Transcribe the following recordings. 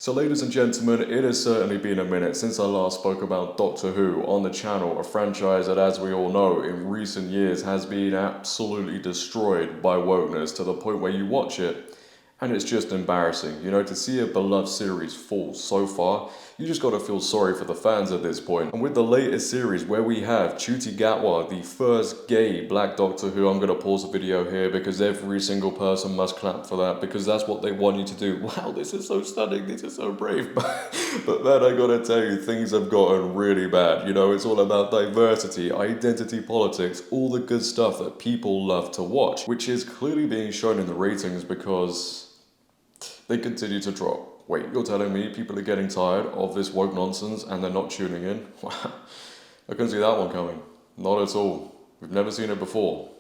So ladies and gentlemen, it has certainly been a minute since I last spoke about Doctor Who on the channel, a franchise that, as we all know, in recent years has been absolutely destroyed by wokeness to the point where you watch it and it's just embarrassing. You know, to see a beloved series fall so far, you just gotta feel sorry for the fans at this point. And with the latest series where we have Ncuti Gatwa, the first gay black Doctor Who, I'm gonna pause the video here because every single person must clap for that because that's what they want you to do. Wow, this is so stunning, this is so brave. But man, I gotta tell you, things have gotten really bad. You know, it's all about diversity, identity politics, all the good stuff that people love to watch, which is clearly being shown in the ratings because they continue to drop. Wait, you're telling me people are getting tired of this woke nonsense and they're not tuning in? I couldn't see that one coming. Not at all. We've never seen it before.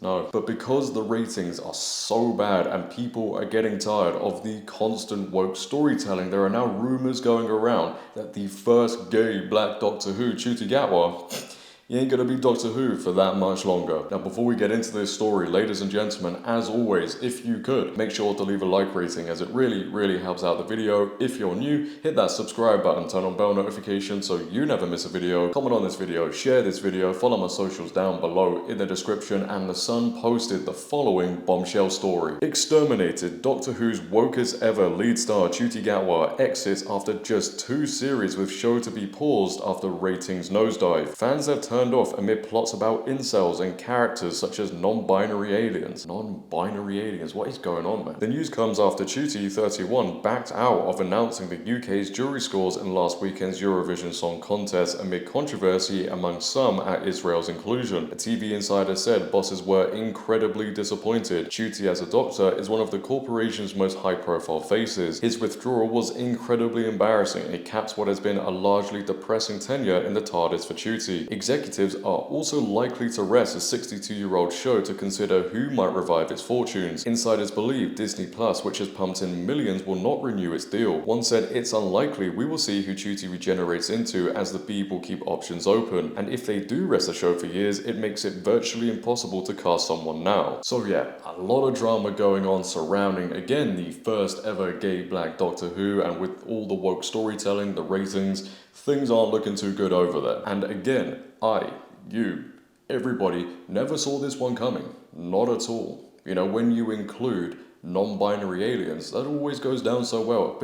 No. But because the ratings are so bad and people are getting tired of the constant woke storytelling, there are now rumors going around that the first gay black Doctor Who, Ncuti Gatwa, he ain't gonna be Doctor Who for that much longer. Now, before we get into this story, ladies and gentlemen, as always, if you could, make sure to leave a like rating as it really helps out the video. If you're new, hit that subscribe button, turn on bell notifications so you never miss a video. Comment on this video, share this video, follow my socials down below in the description, and The Sun posted the following bombshell story. Exterminated, Doctor Who's wokest ever lead star Ncuti Gatwa exits after just 2 series with show to be paused after ratings nosedive. Fans have turned off amid plots about incels and characters such as non-binary aliens. Non-binary aliens? What is going on, man? The news comes after Ncuti, 31, backed out of announcing the UK's jury scores in last weekend's Eurovision Song Contest amid controversy among some at Israel's inclusion. A TV insider said bosses were incredibly disappointed. Ncuti, as a doctor, is one of the corporation's most high-profile faces. His withdrawal was incredibly embarrassing and it caps what has been a largely depressing tenure in the TARDIS for Ncuti. Executives are also likely to rest a 62-year-old show to consider who might revive its fortunes. Insiders believe Disney Plus, which has pumped in millions, will not renew its deal. One said it's unlikely we will see who Ncuti regenerates into as the Beeb will keep options open. And if they do rest the show for years, it makes it virtually impossible to cast someone now. So yeah, a lot of drama going on surrounding, again, the first ever gay black Doctor Who, and with all the woke storytelling, the ratings, things aren't looking too good over there. And again, everybody never saw this one coming. Not at all. You know, when you include non-binary aliens, that always goes down so well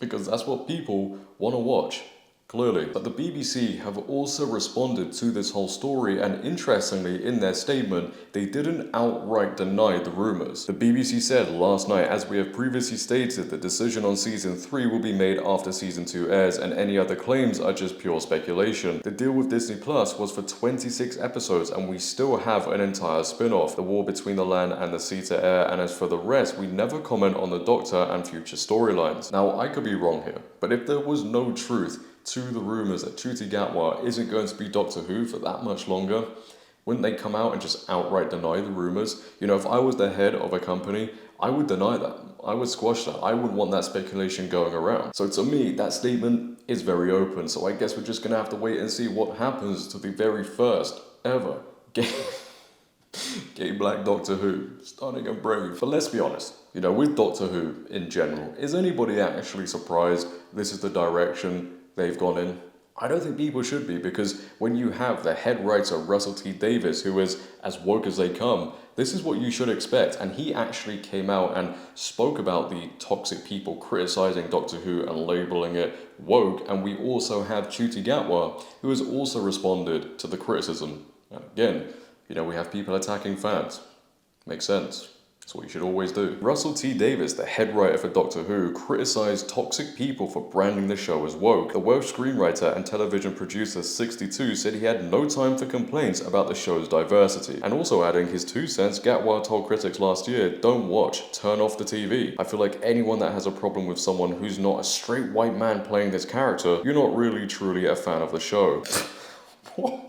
because that's what people want to watch. Clearly. But the BBC have also responded to this whole story, and interestingly, in their statement, they didn't outright deny the rumours. The BBC said last night, as we have previously stated, the decision on Season 3 will be made after Season 2 airs, and any other claims are just pure speculation. The deal with Disney Plus was for 26 episodes, and we still have an entire spin-off, The War Between the Land and the Sea to air, and as for the rest, we never comment on the Doctor and future storylines. Now, I could be wrong here, but if there was no truth to the rumours that Ncuti Gatwa isn't going to be Doctor Who for that much longer, wouldn't they come out and just outright deny the rumours? You know, if I was the head of a company, I would deny that. I would squash that. I wouldn't want that speculation going around. So to me, that statement is very open. So I guess we're just going to have to wait and see what happens to the very first ever gay black Doctor Who. Stunning and brave. But let's be honest, you know, with Doctor Who in general, is anybody actually surprised this is the direction they've gone in? I don't think people should be, because when you have the head writer Russell T Davies, who is as woke as they come, this is what you should expect. And he actually came out and spoke about the toxic people criticizing Doctor Who and labeling it woke. And we also have Ncuti Gatwa, who has also responded to the criticism. And again, you know, we have people attacking fans. Makes sense. That's what you should always do. Russell T Davies, the head writer for Doctor Who, criticised toxic people for branding the show as woke. The Welsh screenwriter and television producer 62 said he had no time for complaints about the show's diversity. And also adding his 2 cents, Gatwa told critics last year, "Don't watch, turn off the TV." I feel like anyone that has a problem with someone who's not a straight white man playing this character, you're not really truly a fan of the show. What?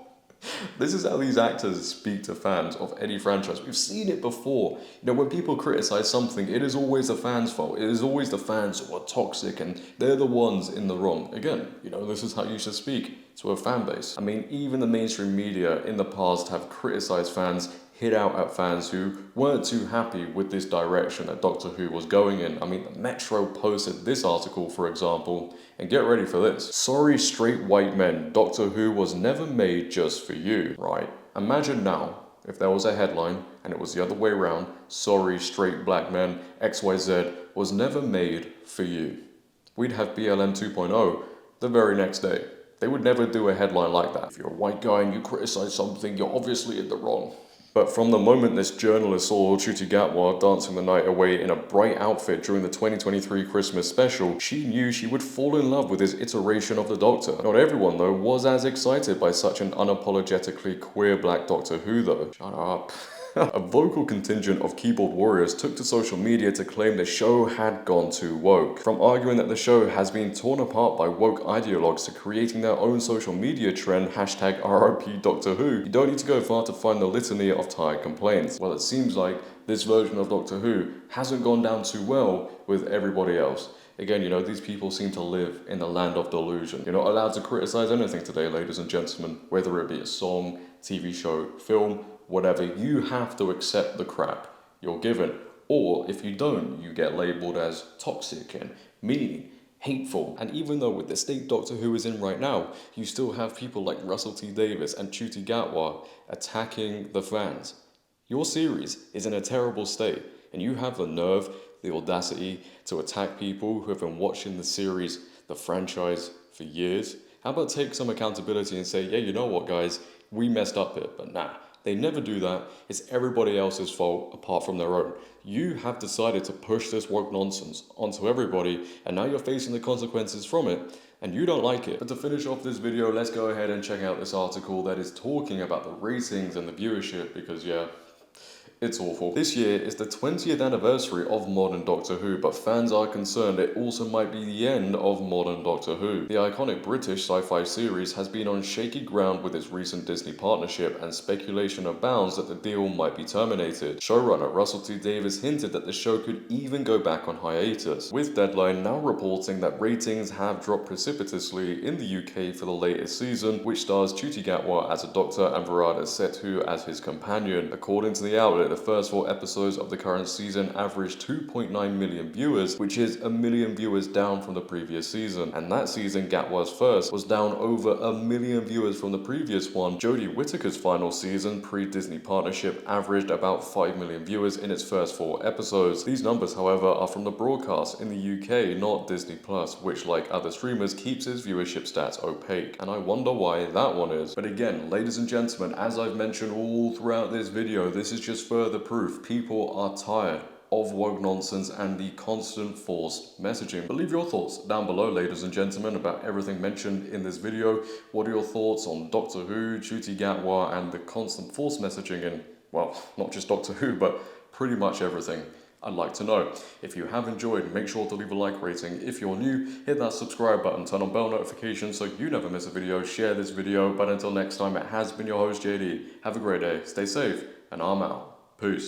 This is how these actors speak to fans of any franchise. We've seen it before. You know, when people criticize something, it is always the fans' fault. It is always the fans who are toxic and they're the ones in the wrong. Again, you know, this is how you should speak to a fan base. I mean, even the mainstream media in the past have criticized fans hit out at fans who weren't too happy with this direction that Doctor Who was going in. I mean, the Metro posted this article, for example, and get ready for this. Sorry, straight white men, Doctor Who was never made just for you. Right, imagine now if there was a headline and it was the other way around, sorry, straight black men, XYZ was never made for you. We'd have BLM 2.0 the very next day. They would never do a headline like that. If you're a white guy and you criticize something, you're obviously in the wrong. But from the moment this journalist saw Ncuti Gatwa dancing the night away in a bright outfit during the 2023 Christmas special, she knew she would fall in love with his iteration of the Doctor. Not everyone, though, was as excited by such an unapologetically queer black Doctor Who, though. Shut up. A vocal contingent of keyboard warriors took to social media to claim the show had gone too woke. From arguing that the show has been torn apart by woke ideologues to creating their own social media trend, hashtag RIP Doctor Who, you don't need to go far to find the litany of tired complaints. Well, it seems like this version of Doctor Who hasn't gone down too well with everybody else. Again, you know, these people seem to live in the land of delusion. You're not allowed to criticize anything today, ladies and gentlemen, whether it be a song, TV show, film, whatever. You have to accept the crap you're given. Or if you don't, you get labeled as toxic and mean, hateful. And even though with the state Doctor Who is in right now, you still have people like Russell T Davies and Ncuti Gatwa attacking the fans. Your series is in a terrible state, and you have the nerve, the audacity to attack people who have been watching the series, the franchise, for years. How about take some accountability and say, yeah, you know what, guys, we messed up here, but nah. They never do that. It's everybody else's fault apart from their own. You have decided to push this woke nonsense onto everybody, and now you're facing the consequences from it, and you don't like it. But to finish off this video, let's go ahead and check out this article that is talking about the ratings and the viewership, because yeah, it's awful. This year is the 20th anniversary of modern Doctor Who, but fans are concerned it also might be the end of modern Doctor Who. The iconic British sci-fi series has been on shaky ground with its recent Disney partnership, and speculation abounds that the deal might be terminated. Showrunner Russell T Davies hinted that the show could even go back on hiatus, with Deadline now reporting that ratings have dropped precipitously in the UK for the latest season, which stars Ncuti Gatwa as a doctor and Virada Sethu as his companion. According to the outlet, the first 4 episodes of the current season averaged 2.9 million viewers, which is 1 million viewers down from the previous season. And that season, Gatwa's first, was down over 1 million viewers from the previous one. Jodie Whittaker's final season, pre-Disney partnership, averaged about 5 million viewers in its first 4 episodes. These numbers, however, are from the broadcast in the UK, not Disney+, which, like other streamers, keeps its viewership stats opaque. And I wonder why that one is. But again, ladies and gentlemen, as I've mentioned all throughout this video, this is just further proof people are tired of woke nonsense and the constant forced messaging. But leave your thoughts down below, ladies and gentlemen, about everything mentioned in this video. What are your thoughts on Doctor Who, Ncuti Gatwa, and the constant forced messaging in, well, not just Doctor Who, but pretty much everything? I'd like to know. If you have enjoyed, make sure to leave a like rating. If you're new, hit that subscribe button, turn on bell notifications so you never miss a video, share this video. But until next time, it has been your host JD. Have a great day, stay safe, and I'm out. Peace.